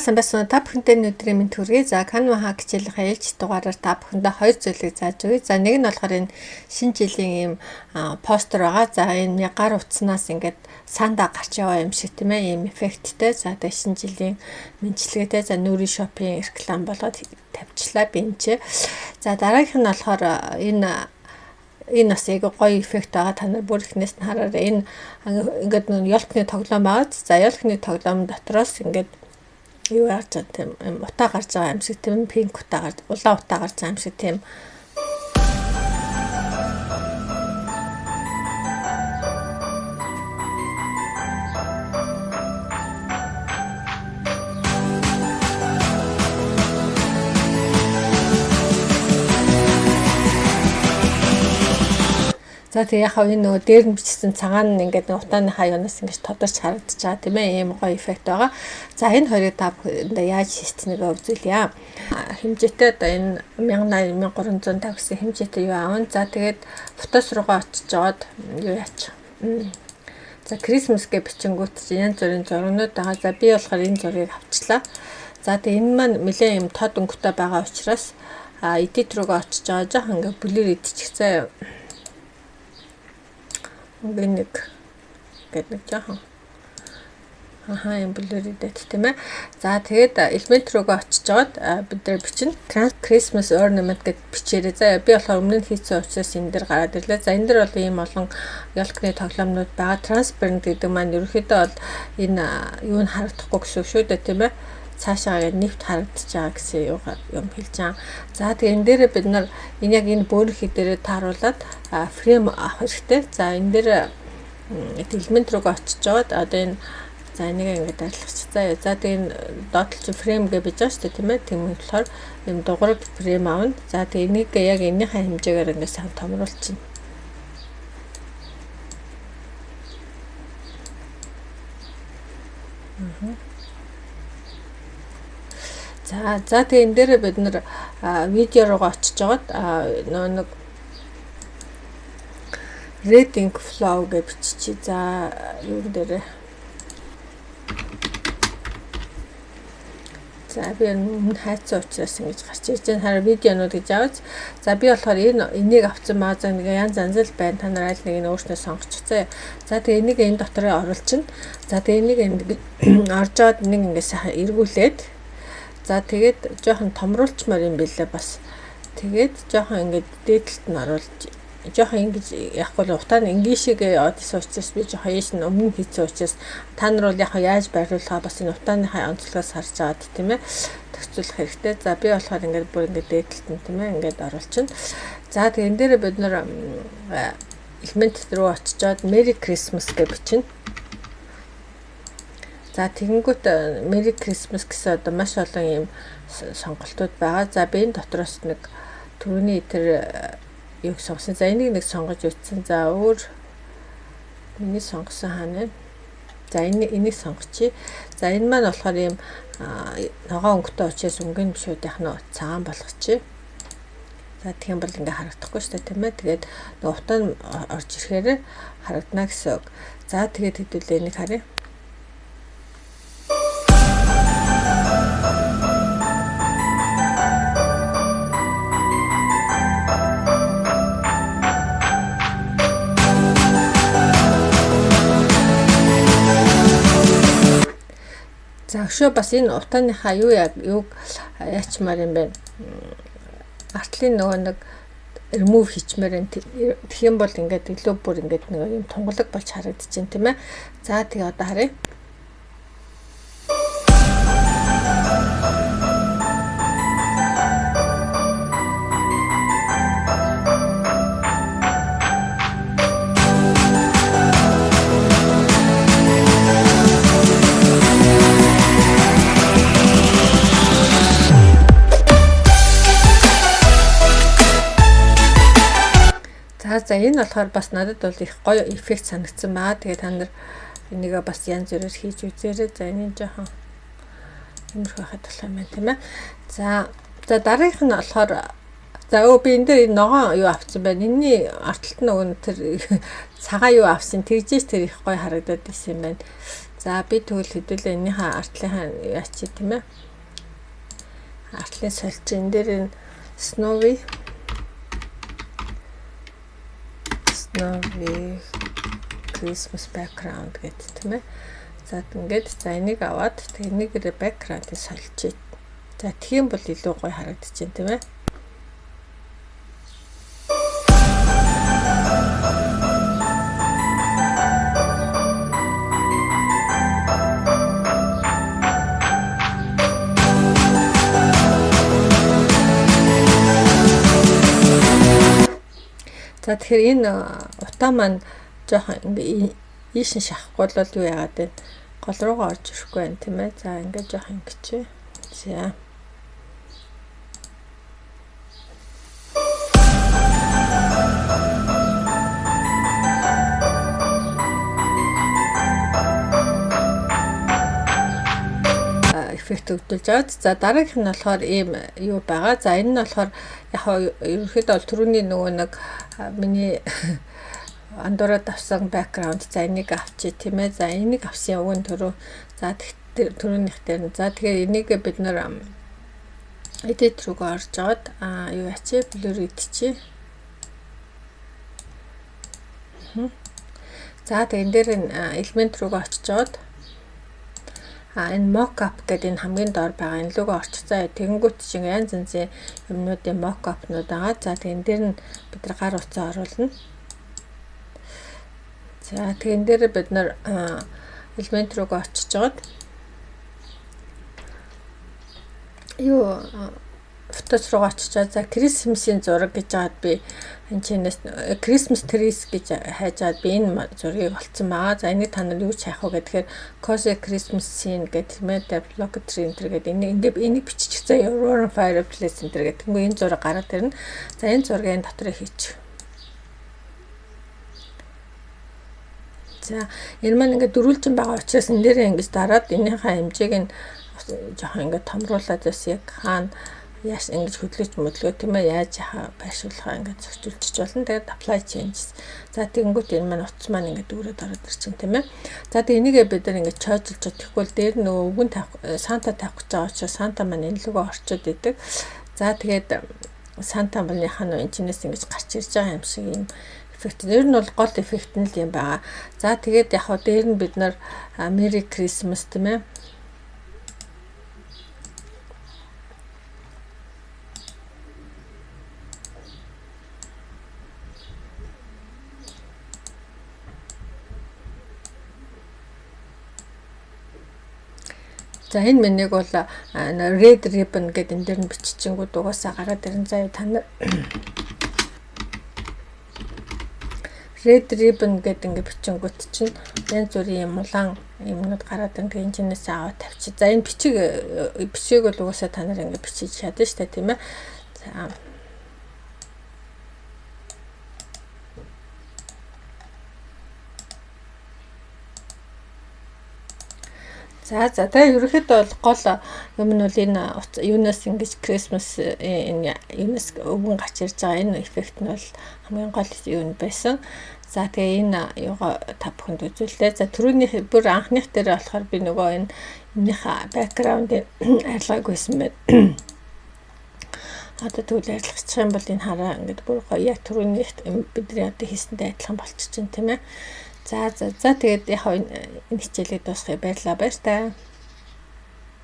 Самбасан та бүхэнтэй өнөөдрийн мэнд хүргэе. За Canva hack хичээлийн ээлж дугаараар та бүхэндээ хоёр зүйлийг зааж өгье. За нэг нь болохоор энэ шинэ жилийн ийм постэр байгаа. За энэ гар утаснаас ингээд санда гарч яваа юм шиг тийм ээ, ийм эффекттэй. За тэгээ шинэ жилийн мэндчилгээтэй. За Нүри шопын реклам болоод тавьчлаа би энэ чи. За дараагийнх нь болохоор энэ бас яг гоё эффект байгаа. Та нар бүр ихнээс нь хараарай. Энэ ингээд ёлкны тоглоом байгаа. За ёлкны тоглоом дотроос ингээд юу гарч байгаа тийм утаа гарч байгаа юм шиг тийм пинк утаа гарч улаан утаа гарч байгаа юм шиг тийм. За тэгээ яхаа энэ нөгөө дээр нь бичсэн цагаан нь ингээд утааны хаяанаас ингэж тодорч харагдаж байгаа тийм ээ, ийм гоё эффект байгаа. За энэ хоёрыг та бүхэндээ яаж хийснэгээ үзүүлье. Хэмжээтэй одоо энэ 1080 1350 гэсэн хэмжээтэй юу аавн. За тэгээд фотос руугаа очиж жоод юу яач. За Christmas гэ бичингүүт янз бүрийн зургууд байгаа. За би болохоор энэ зургийг авчлаа. За тэгээ энэ маань нэлээд юм тод өнгөтэй байгаа учраас edit руугаа очиж байгаа. Жоох ингээд бүлэр идчихсэн. Нэг гэдэг жоохон юм бүлэрэдэт тийм ээ. За тэгээд элемент руугаа очиж жоод бид нар бичнэ Christmas ornament гэд бичээрэй. За би болохоор өмнө нь хийсэн учраас энэ дэр гараад ирлээ. За энэ дэр бол ийм олон ёлкны тоглоомнууд байгаа. Transparent гэдэг маань ерөөхдөө бол энэ юу нь харагдахгүй гэсэн шүү дээ тийм ээ. Цаашаа нэвт харагдаж байгаа гэсэн юм хэлж байгаа. За тэгээ энэ дээр бид нар энэ яг энэ бөөрхий дээрээ тааруулаад фрейм авах хэрэгтэй. За энэ дээр элемент руугаа очиж жоод одоо энэ за энийг ингээд арилгачих. За тэгээ энэ доотлолч фрейм гэж биж байгаа шүү дээ тийм ээ. Тийм болохоор энэ дугуйг фрейм аавна. За тэгээ энийг яг энийхээ хэмжээгээр ингээд сайн томруулчихна. За тэгээ энэ дээр бид нэр видео руугаа очиж жоод нэг reading flow гэж биччихье. За юу дээр за би энэ хайцсан учраас ингэж гарч ирж байна. Хараа видеонууд гэж авч. За би болохоор энийг авсан маазаа нэг янз янз л байна. Та нар аль нэг нь өөрснөө сонгочихъя. За тэгээ энийг энэ дотор оруулчихна. За тэгээ энийг орж жоод энийг ингэ сайхан эргүүлээд за тэгээд жоохон томруулчмаар юм билээ бас. Тэгээд жоохон ингэж дээдлэлт нь оруулж жоохон ингэж яахгүй утаа нь ингээшиг одис учраас би жоохон яаш нь өмнө хийсэн учраас та нар бол яг яаж байрлуулахаа бас энэ утааныхаа онцлогоос харж аваад тийм ээ төгсүүлэх хэрэгтэй. За би болохоор ингэж бүр ингэж дээдлэлт нь тийм ээ ингэж оруулчихна. За тэгээд энэ дээр бид нэр элемент руу очиж Merry Christmas гэж бичнэ. За тэгэнгүүт Merry Christmas гэсэн одоо маш олон юм сонголтууд байгаа. За би энэ дотроос нэг түрүүний тэр юг сонгосон. За энийг нэг сонгож үтсэн. За өөр миний сонгосон хаана вэ? За энийг сонгочихъя. За энэ маань болохоор юм ногоон өнгөтэй учраас өнгөний бишүүдийнх нь цагаан болгочихъя. За тийм бол ингээ харагдахгүй шүү дээ тийм ээ. Тэгээд утаа нь орж ирэхээр харагдана гэсэн үг. За тэгээд хэдүүлээ энийг харъя. За өшөө бас энэ утааныхаа юуг яачмаар юм бэ? Артлын нөгөө нэг remove хийчмээр энэ тэгэх юм бол ингээд илүү бүр ингээд нэг юм тунгалаг болж харагдаж байна тийм ээ. За тэгээ одоо харъя. За энэ болохоор бас надад бол их гоё эффект санагдсан баа. Тэгээ та нар энийг бас янз бүрээр хийж үзээрэй. За энэ жоохон юмрх байхад болох юм байна тийм ээ. За дараагийнх нь болохоор за би энэ дээр ногоон юу авсан байна. Энийний артталт нөгөө тэр цагаан юу авсан. Тэгжээс тэр их гоё харагдаад ирсэн юм байна. За би тэгвэл хэдүүлээ энийхээ артлынхаа яач тийм ээ. Артлын сольж энэ дээр энэ Snowy Christmas background гэдэг тийм ээ. За ингээд за энийг аваад энийг background-ыг сольж. За тийм бол илүү гоё харагдчихээн тийм ээ. За тэгэхээр энэ утаа маань жоохон ингээ ийш нь шахахгүй бол юу яагаад вэ? Гол руугаа орж ирэхгүй байна тийм ээ. За ингээ жоохон ингэчээ. За. Эффект өгдүүлж аваад за дараагийнх нь болохоор ийм юу байгаа. За энэ нь болохоор яг ерөнхийдөө бол түрүүний нөгөө нэг миний андуураад авсан background за энийг авчи тийм ээ. За энийг авсан явгын түрүү за түрүүнийх дээр нь за тэгэхээр энийг бид нэр edit руугаа орж аваад юу ячи blur идчихье. За тэгээ энэ дээр элемент руугаа очиж аваад энэ mock-up гэдэг энэ хамгийн доор байгаа энэ лого орчцоо тэгэнгүүт чинь янз янзын юмнуудын mock-up-нууд байгаа. За тэгэн дээр нь бид нар гар утсаа оруулна. За тэгэн дээр бид нар элемент руугаа очиж жоод юу фоточ руугаа очиж за Christmas-ийн зураг гэж жаад би энэ чинээс Christmas trees гэж хайжаад би энэ зургийг олцсон байгаа. За энийг та нар юу ч хайх вэ гэхээр cozy Christmas scene гэдэг юм ээ. Block tree энэ гэдэг энийг бичих заяа Aurora fireplace энэ гэдэг. Энэ зураг гараад ирнэ. За энэ зургийг дотор хийчих. За энэ маань ингээд дөрвөлжин байгаа учраас энэ дээр ингэж дараад энийхээ хэмжээг нь жоохон ингээд томруулаад бас яг хаана яаш ингэж хөдлөж мөдлөө тийм ээ яаж байршуулахаа ингэж зохицуулчих болно. Тэгээд apply changes. За тэгэнгүүт энэ маань утас маань ингэ дүүрээд ороод ирчин тийм ээ. За тэгээ энийгээ бид нар ингэ чойжилж тэгэхгүй дээр нөгөө өвгөн тавих санта тавих гэж байгаа учраас санта маань энэ лугаа орчод идэг. За тэгээд санта мөрнийхаа нь энэчнээс ингэж гарч ирж байгаа юм шиг юм эффект. Ер нь бол гол эффект нь л юм байгаа. За тэгээд яг хоо дээр нь бид нар Merry Christmas тийм ээ. За энэ менийг бол red ribbon гэдэг энэ дээр нь биччихэнгүүд угаасаа гараад ирэн заяа та нар red ribbon гэдэг ингэ бичингүүт чинь янз бүрийн улаан юмнууд гараад ирэн тэгээ энэчнээс аваад тавьчих. За энэ бичиг бол угаасаа та нар ингэ бичиж чадна шүү дээ тийм ээ. За тэгээ ерөөхдөө бол гол юм нь бол энэ юунаас ингэж Christmas энэ юунаас өвгөн гарч ирж байгаа энэ эффект нь бол хамгийн гол юм байсан. За тэгээ энэ юугаа та бүхэнд үзүүллээ. За түрүүний бүр анхных дээр болохоор би нөгөө энийхээ background-ыг арилгаагүйсэн байна. Одоо тэгвэл арилгачих юм бол энэ хараа ингээд бүр гоё яг түрүүний бидний одоо хийсэндээ адилхан болчих чинь тийм ээ. За тэгээд яг энэ хичээлийг дуусгая баярлалаа баяр таа.